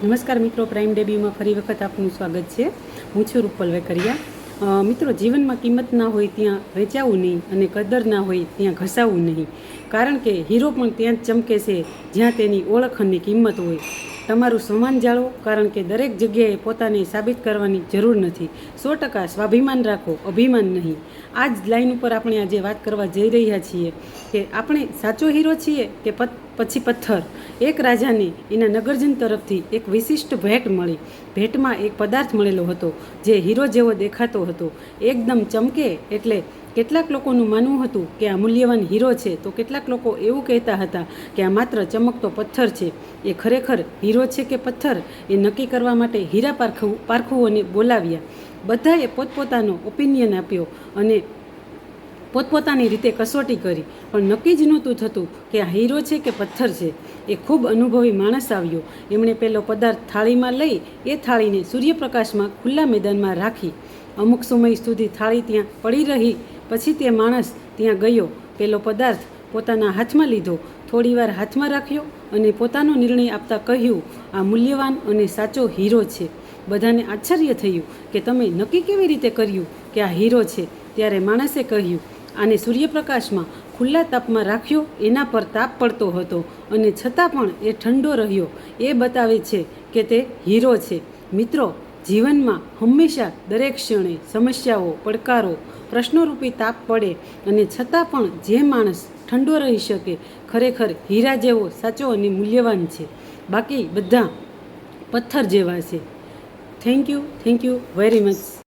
નમસ્કાર મિત્રો, પ્રાઇમ ડેબ્યુમાં ફરી વખત આપનું સ્વાગત છે. હું છું રૂપલ વેકરિયા. મિત્રો, જીવનમાં કિંમત ના હોય ત્યાં વેચાવું નહીં અને કદર ના હોય ત્યાં ઘસાવું નહીં, કારણ કે હીરો પણ ત્યાં જ ચમકે છે જ્યાં તેની ઓળખ અને કિંમત હોય. તમારું સન્માન જાળવો, કારણ કે દરેક જગ્યાએ પોતાને સાબિત કરવાની જરૂર નથી. 100% સ્વાભિમાન રાખો, અભિમાન નહીં. આ જ લાઈન ઉપર આપણે આજે વાત કરવા જઈ રહ્યા છીએ કે આપણે સાચો હીરો છીએ કે પછી પથ્થર. એક રાજાને એના નગરજન તરફથી એક વિશિષ્ટ ભેટ મળી. ભેટમાં એક પદાર્થ મળેલો હતો જે હીરો જેવો દેખાતો હતો, એકદમ ચમકે. એટલે કેટલાક લોકોનું માનવું હતું કે આ મૂલ્યવાન હીરો છે, તો કેટલાક લોકો એવું કહેતા હતા કે આ માત્ર ચમકતો પથ્થર છે. એ ખરેખર હીરો છે કે પથ્થર, એ નક્કી કરવા માટે હીરા પારખુઓને બોલાવ્યા. બધાએ પોતપોતાનો ઓપિનિયન આપ્યો અને પોતપોતાની રીતે કસોટી કરી, પણ નક્કી જ નહોતું થતું કે આ હીરો છે કે પથ્થર છે. એ ખૂબ અનુભવી માણસ આવ્યો. એમણે પેલો પદાર્થ થાળીમાં લઈ એ થાળીને સૂર્યપ્રકાશમાં ખુલ્લા મેદાનમાં રાખી. અમુક સમય સુધી થાળી ત્યાં પડી રહી. પછી તે માણસ ત્યાં ગયો, પેલો પદાર્થ પોતાના હાથમાં લીધો, થોડીવાર હાથમાં રાખ્યો અને પોતાનો નિર્ણય આપતા કહ્યું, આ મૂલ્યવાન અને સાચો હીરો છે. બધાને આશ્ચર્ય થયું કે તમે નક્કી કેવી રીતે કર્યું કે આ હીરો છે. ત્યારે માણસે કહ્યું, આને સૂર્યપ્રકાશમાં ખુલ્લા તાપમાં રાખ્યો, એના પર તાપ પડતો હતો અને છતાં પણ એ ઠંડો રહ્યો. એ બતાવે છે કે તે હીરો છે. મિત્રો, જીવનમાં હંમેશા દરેક ક્ષણે સમસ્યાઓ, પડકારો, પ્રશ્નોરૂપી તાપ પડે અને છતાં પણ જે માણસ ઠંડો રહી શકે, ખરેખર હીરા જેવો સાચો અને મૂલ્યવાન છે. બાકી બધા પથ્થર જેવા છે. Thank you very much.